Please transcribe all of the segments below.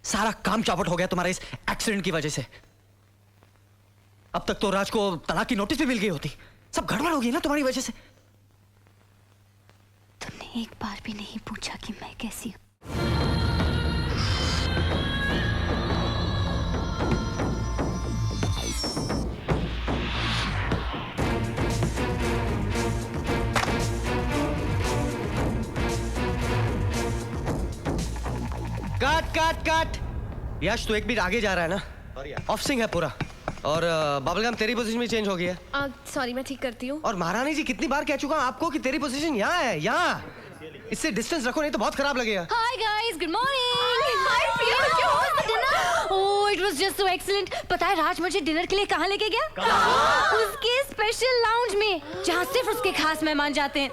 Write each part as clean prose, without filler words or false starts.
सारा काम चौपट हो गया तुम्हारे इस एक्सीडेंट की वजह से। अब तक तो राज को तलाक की नोटिस भी मिल गई होती। सब गड़बड़ हो गई ना तुम्हारी वजह से। तुमने एक बार भी नहीं पूछा कि मैं कैसी हूँ। काट काट काट। यश तो एक बीट आगे जा रहा है ना। ऑफ स्विंग है पूरा। और बबलगम तेरी पोजीशन में चेंज हो गई है। सॉरी मैं ठीक करती हूँ। और महारानी जी कितनी बार कह चुका हूँ आपको कि तेरी पोजीशन यहाँ है, यहाँ। इससे डिस्टेंस रखो नहीं तो बहुत खराब लगेगा। Hi guys, good morning. Hi Priya, क्या हुआ dinner? Oh, it was just so excellent. पता है राज मुझे डिनर के लिए कहाँ लेके गया? उसके स्पेशल लाउंज में, जहाँ सिर्फ उसके खास मेहमान जाते हैं।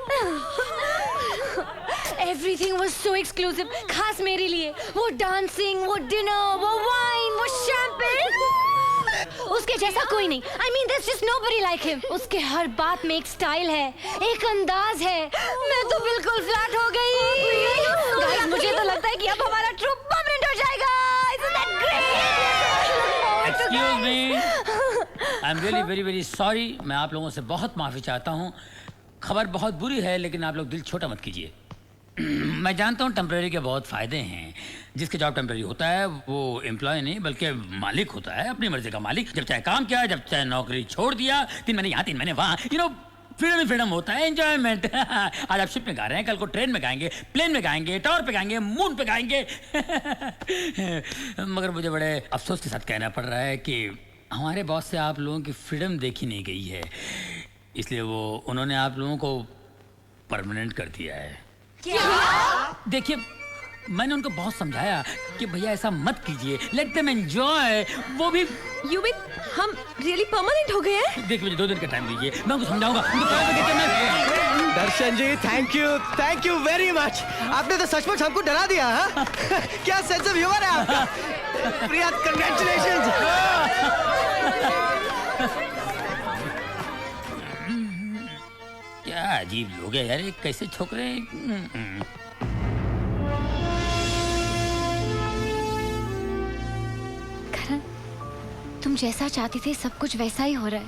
Everything was so exclusive, खास मेरे लिए। वो डांसिंग, वो डिनर, वो वाइन, वो शैंपेन। उसके जैसा कोई नहीं। I mean, there's just nobody like him. उसके हर बात में एक स्टाइल है, एक अंदाज है। मैं तो बिल्कुल फ्लैट हो गई। Guys, मुझे तो लगता है कि अब हमारा ट्रूप परमानेंट हो जाएगा। Isn't that great? Excuse me. I'm really very very sorry. मैं आप लोगों से बहुत माफी चाहता हूँ। खबर बहुत बुरी है लेकिन आप लोग दिल छोटा मत कीजिए। मैं जानता हूँ टेम्परेरी के बहुत फ़ायदे हैं। जिसके जॉब टेम्परेरी होता है वो एम्प्लॉय नहीं बल्कि मालिक होता है, अपनी मर्जी का मालिक। जब चाहे काम किया, जब चाहे नौकरी छोड़ दिया, 3 महीने यहाँ 3 महीने वहाँ, you know freedom he freedom होता है, एंजॉयमेंट। आज आप शिप में गा रहे हैं, कल को ट्रेन में गाएंगे, प्लेन में गाएंगे, टावर पे गाएंगे, मून पे गाएंगे। मगर मुझे बड़े अफसोस के साथ कहना पड़ रहा है कि हमारे बॉस से आप लोगों की फ्रीडम देखी नहीं गई है, इसलिए वो उन्होंने आप लोगों को परमानेंट कर दिया है। देखिए मैंने उनको बहुत समझाया कि भैया ऐसा मत कीजिए, लेट देम एंजॉय। वो भी यू भी हम रियली परमानेंट हो गए हैं। देखिए मुझे 2 दिन का टाइम दीजिए, मैं उनको समझाऊंगा। दर्शन जी थैंक यू वेरी मच। आपने तो सचमुच हमको डरा दिया। हाँ? क्या सेंस ऑफ ह्यूमर है आपका। प्रिया कांग्रेचुलेशंस। क्या अजीब लोग हैं यार, ये कैसे छोकरे। करण, तुम जैसा चाहती थे सब कुछ वैसा ही हो रहा है।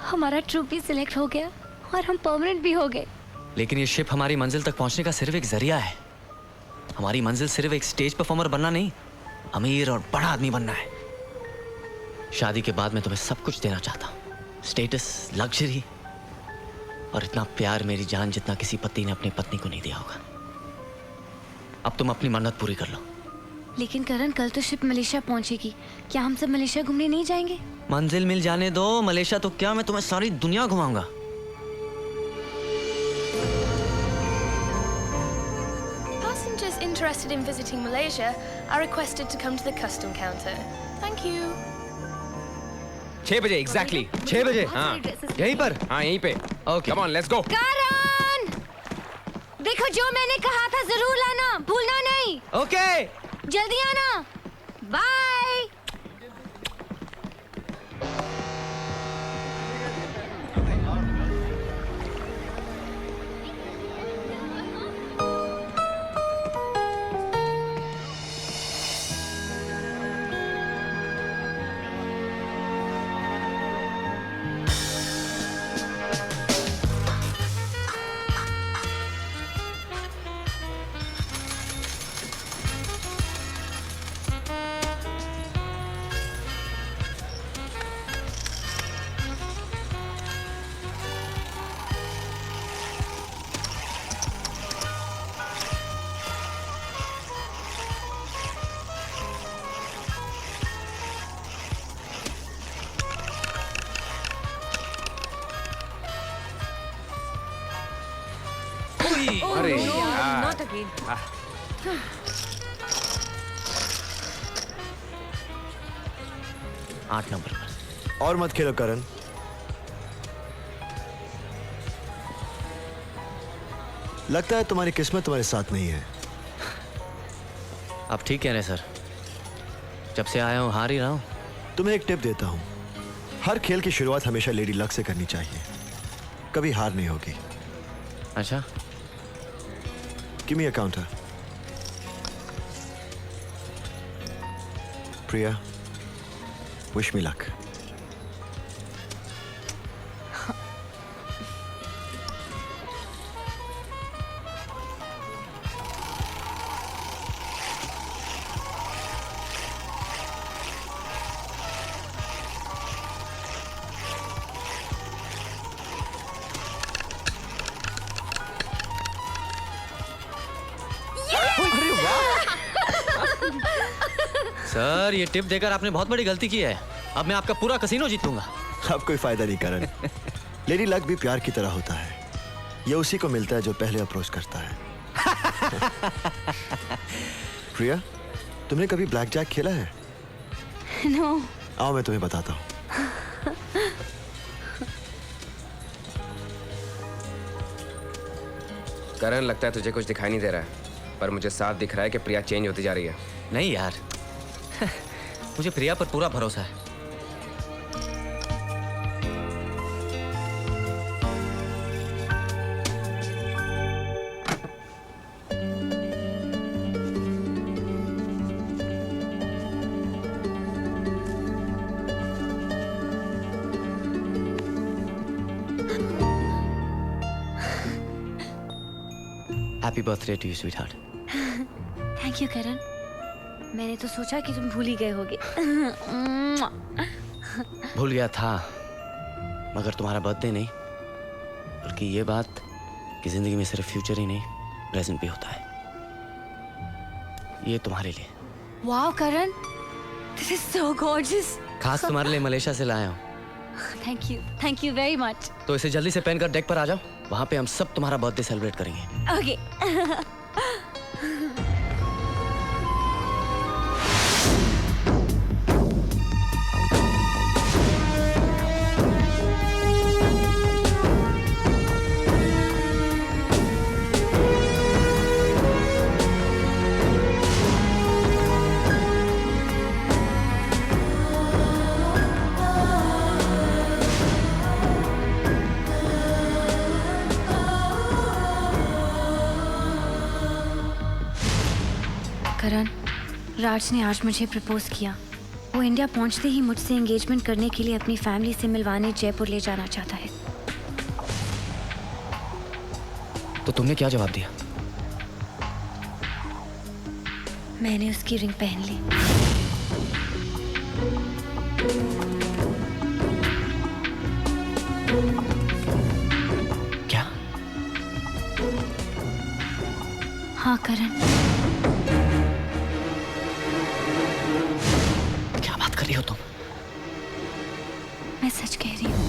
हमारा ट्रूप भी सिलेक्ट हो गया और हम परमानेंट भी हो गए। लेकिन ये शिप हमारी मंजिल तक पहुंचने का सिर्फ एक जरिया है। हमारी मंजिल सिर्फ एक स्टेज परफॉर्मर बनना नहीं, अमीर और बड़ा आदमी बनना है। शादी के बाद मैं तुम्हें सब कुछ देना चाहता हूँ, स्टेटस, लग्जरी और इतना प्यार मेरी जान जितना किसी पति ने अपनी पत्नी को नहीं दिया होगा। अब तुम अपनी मन्नत पूरी कर लो। लेकिन करण कल तो शिप मलेशिया पहुंचेगी, क्या हम सब मलेशिया घूमने नहीं जाएंगे? मंजिल मिल जाने दो। मलेशिया तो क्या, मैं तुम्हें सारी दुनिया घुमाऊंगा। Passengers interested in visiting Malaysia are requested to come to the custom counter. Thank you. 6 बजे एग्जैक्टली 6 बजे। हाँ यहीं पर। हाँ यहीं पे। Okay come on let's go. Karan, देखो जो मैंने कहा था जरूर लाना, भूलना नहीं। ओके जल्दी आना। बाय। अरे यार। Not again. 8 नंबर पर। और मत खेलो करण। लगता है तुम्हारी किस्मत तुम्हारे साथ नहीं है। आप ठीक कह रहे हैं सर, जब से आया हूँ हार ही रहा हूँ। तुम्हें एक टिप देता हूँ, हर खेल की शुरुआत हमेशा लेडी लक से करनी चाहिए, कभी हार नहीं होगी। अच्छा Give me a counter. Priya, wish me luck. अरे वाह! सर, ये टिप देकर आपने बहुत बड़ी गलती की है। अब मैं आपका पूरा कसीनो जीत लूंगा। अब कोई फायदा नहीं करण। लेडी लक भी प्यार की तरह होता है, ये उसी को मिलता है जो पहले अप्रोच करता है। प्रिया, तुमने कभी ब्लैक जैक खेला है? नो। आओ मैं तुम्हें बताता हूँ। करण, लगता है तुझे कुछ दिखाई नहीं दे रहा है, पर मुझे साफ दिख रहा है कि प्रिया चेंज होती जा रही है। नहीं यार, मुझे प्रिया पर पूरा भरोसा है। Happy birthday to you sweetheart. Thank you Karan. मैंने तो सोचा कि तुम भूल ही गए होगे। भूल गया था, मगर तुम्हारा बर्थडे नहीं, बल्कि ये बात कि जिंदगी में सिर्फ फ्यूचर ही नहीं, प्रेजेंट भी होता है। ये तुम्हारे लिए। Wow Karan, this is so gorgeous. खास तुम्हारे लिए मलेशिया से लाया हूँ। Thank you very much. तो इसे जल्दी से पहनकर डेक पर आ जाओ, वहां पे हम सब तुम्हारा बर्थडे सेलिब्रेट करेंगे। ओके। करण, राज ने आज मुझे प्रपोज किया। वो इंडिया पहुंचते ही मुझसे एंगेजमेंट करने के लिए अपनी फैमिली से मिलवाने जयपुर ले जाना चाहता है। तो तुमने क्या जवाब दिया? मैंने उसकी रिंग पहन ली। क्या? हाँ करण। क्या बात कर रही हो तुम? मैं सच कह रही हूँ।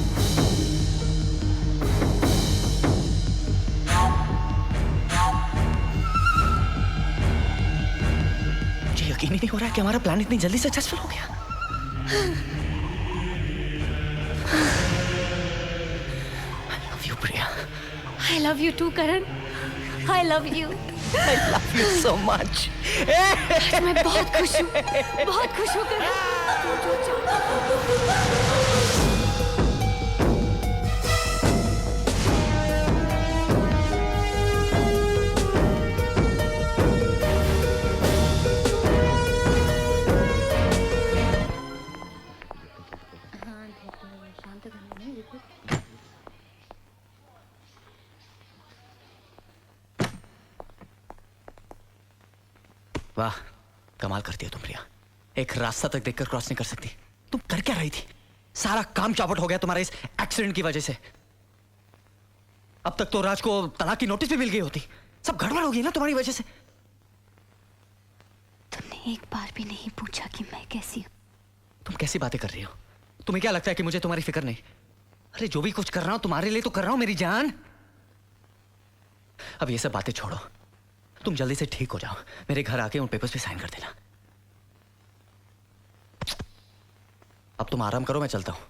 मुझे यकीन ही नहीं हो रहा है कि हमारा प्लान इतनी जल्दी सक्सेसफुल हो गया। I love you, Priya. I love you too, Karan. I love you. I love you so much. मैं बहुत खुश हूँ, बहुत खुश हूँ करण। वाह, कमाल करती हो तुम प्रिया। एक रास्ता तक देखकर क्रॉस नहीं कर सकती। तुम कर क्या रही थी? सारा काम चौपट हो गया तुम्हारे इस एक्सीडेंट की वजह से। अब तक तो राज को तलाक की नोटिस भी मिल गई होती। सब गड़बड़ हो गई ना तुम्हारी वजह से। तुमने एक बार भी नहीं पूछा कि मैं कैसी हूँ। तुम कैसी बातें कर रही हो? तुम्हें क्या लगता है कि मुझे तुम्हारी फिक्र नहीं? अरे जो भी कुछ कर रहा हूं तुम्हारे लिए तो कर रहा हूं मेरी जान। अब ये सब बातें छोड़ो, तुम जल्दी से ठीक हो जाओ। मेरे घर आके उन पेपर्स पे साइन कर देना। अब तुम आराम करो, मैं चलता हूं।